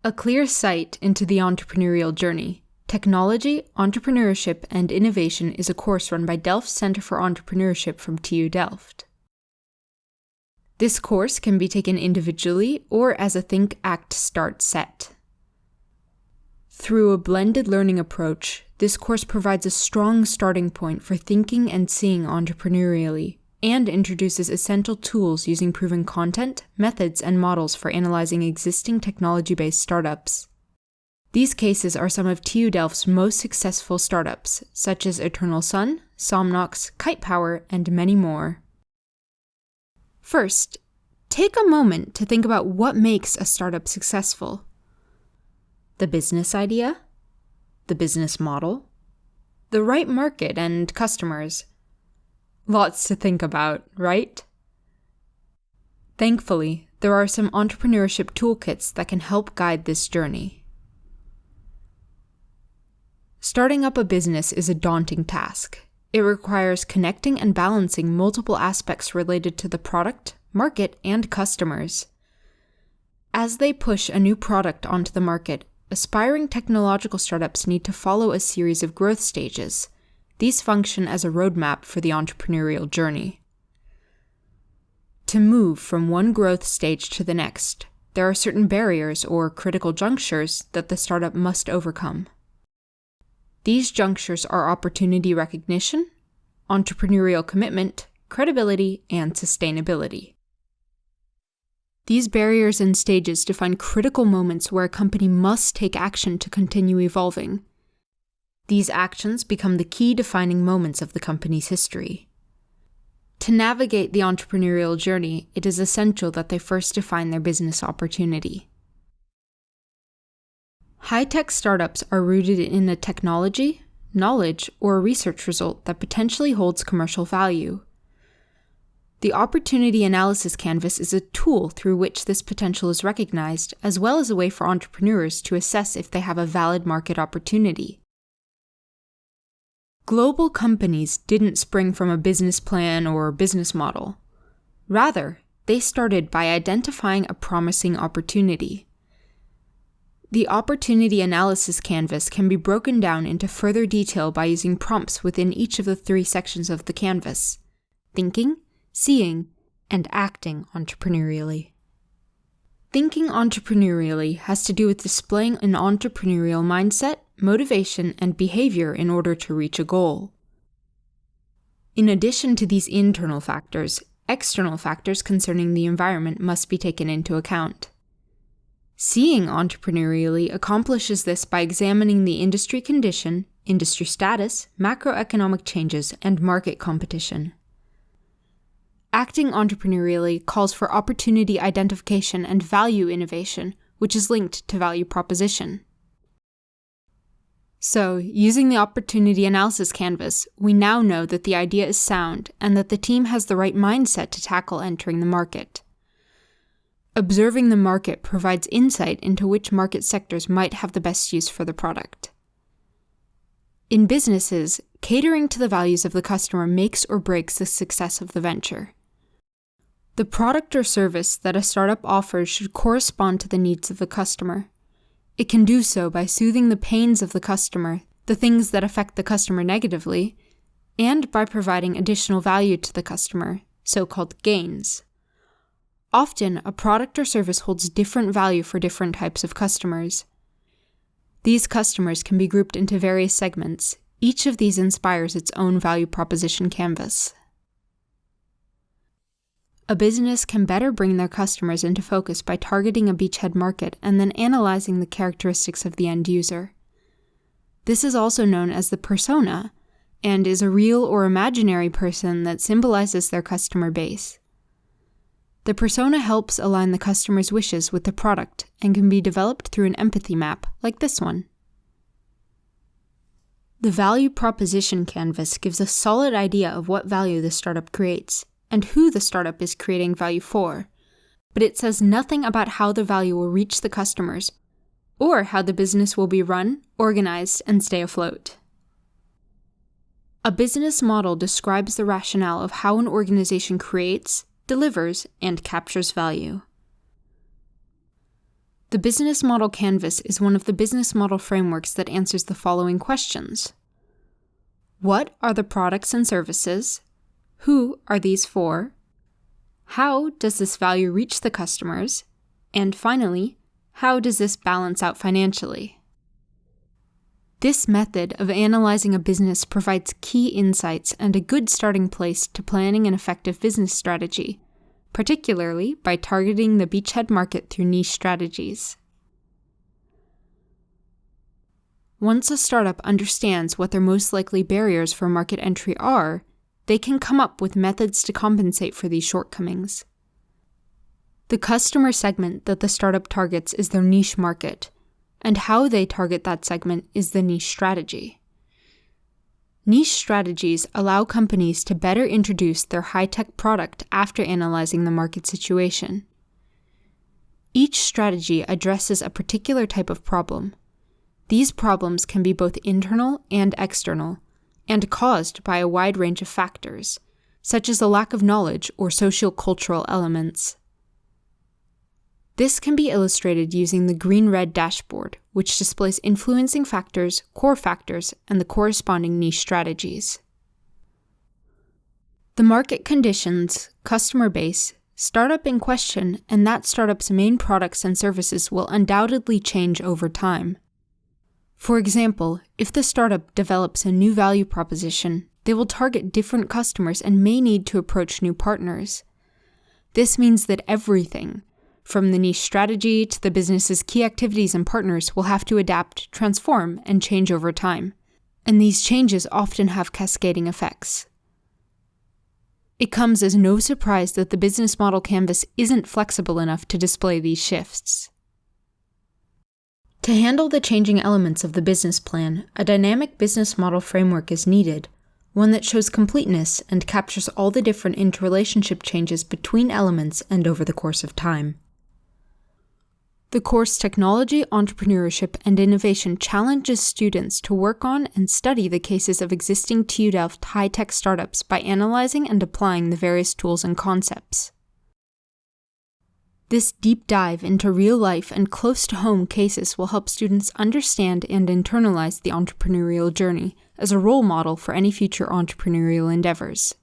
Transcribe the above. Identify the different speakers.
Speaker 1: A clear sight into the entrepreneurial journey. Technology, Entrepreneurship, and Innovation is a course run by Delft Centre for Entrepreneurship from TU Delft. This course can be taken individually or as a Think, Act, Start set. Through a blended learning approach, this course provides a strong starting point for thinking and seeing entrepreneurially, and introduces essential tools using proven content, methods, and models for analyzing existing technology-based startups. These cases are some of TU Delft's most successful startups, such as Eternal Sun, Somnox, Kite Power, and many more. First, take a moment to think about what makes a startup successful. The business idea, the business model, the right market and customers. Lots to think about, right? Thankfully, there are some entrepreneurship toolkits that can help guide this journey. Starting up a business is a daunting task. It requires connecting and balancing multiple aspects related to the product, market, and customers. As they push a new product onto the market, aspiring technological startups need to follow a series of growth stages. These function as a roadmap for the entrepreneurial journey. To move from one growth stage to the next, there are certain barriers or critical junctures that the startup must overcome. These junctures are opportunity recognition, entrepreneurial commitment, credibility, and sustainability. These barriers and stages define critical moments where a company must take action to continue evolving. These actions become the key defining moments of the company's history. To navigate the entrepreneurial journey, it is essential that they first define their business opportunity. High-tech startups are rooted in a technology, knowledge, or a research result that potentially holds commercial value. The Opportunity Analysis Canvas is a tool through which this potential is recognized, as well as a way for entrepreneurs to assess if they have a valid market opportunity. Global companies didn't spring from a business plan or business model. Rather, they started by identifying a promising opportunity. The Opportunity Analysis Canvas can be broken down into further detail by using prompts within each of the 3 sections of the canvas: thinking, seeing, and acting entrepreneurially. Thinking entrepreneurially has to do with displaying an entrepreneurial mindset, motivation, and behavior in order to reach a goal. In addition to these internal factors, external factors concerning the environment must be taken into account. Seeing entrepreneurially accomplishes this by examining the industry condition, industry status, macroeconomic changes, and market competition. Acting entrepreneurially calls for opportunity identification and value innovation, which is linked to value proposition. So, using the Opportunity Analysis Canvas, we now know that the idea is sound and that the team has the right mindset to tackle entering the market. Observing the market provides insight into which market sectors might have the best use for the product. In businesses, catering to the values of the customer makes or breaks the success of the venture. The product or service that a startup offers should correspond to the needs of the customer. It can do so by soothing the pains of the customer, the things that affect the customer negatively, and by providing additional value to the customer, so-called gains. Often, a product or service holds different value for different types of customers. These customers can be grouped into various segments. Each of these inspires its own value proposition canvas. A business can better bring their customers into focus by targeting a beachhead market and then analyzing the characteristics of the end user. This is also known as the persona, and is a real or imaginary person that symbolizes their customer base. The persona helps align the customer's wishes with the product and can be developed through an empathy map, like this one. The value proposition canvas gives a solid idea of what value the startup creates, and who the startup is creating value for, but it says nothing about how the value will reach the customers, or how the business will be run, organized, and stay afloat. A business model describes the rationale of how an organization creates, delivers, and captures value. The business model canvas is one of the business model frameworks that answers the following questions. What are the products and services? Who are these for? How does this value reach the customers? And finally, how does this balance out financially? This method of analyzing a business provides key insights and a good starting place to planning an effective business strategy, particularly by targeting the beachhead market through niche strategies. Once a startup understands what their most likely barriers for market entry are, they can come up with methods to compensate for these shortcomings. The customer segment that the startup targets is their niche market, and how they target that segment is the niche strategy. Niche strategies allow companies to better introduce their high-tech product after analyzing the market situation. Each strategy addresses a particular type of problem. These problems can be both internal and external, and caused by a wide range of factors, such as a lack of knowledge or socio-cultural elements. This can be illustrated using the green-red dashboard, which displays influencing factors, core factors, and the corresponding niche strategies. The market conditions, customer base, startup in question, and that startup's main products and services will undoubtedly change over time. For example, if the startup develops a new value proposition, they will target different customers and may need to approach new partners. This means that everything, from the niche strategy to the business's key activities and partners, will have to adapt, transform, and change over time. And these changes often have cascading effects. It comes as no surprise that the business model canvas isn't flexible enough to display these shifts. To handle the changing elements of the business plan, a dynamic business model framework is needed, one that shows completeness and captures all the different interrelationship changes between elements and over the course of time. The course Technology, Entrepreneurship, and Innovation challenges students to work on and study the cases of existing TU Delft high-tech startups by analyzing and applying the various tools and concepts. This deep dive into real-life and close-to-home cases will help students understand and internalize the entrepreneurial journey as a role model for any future entrepreneurial endeavors.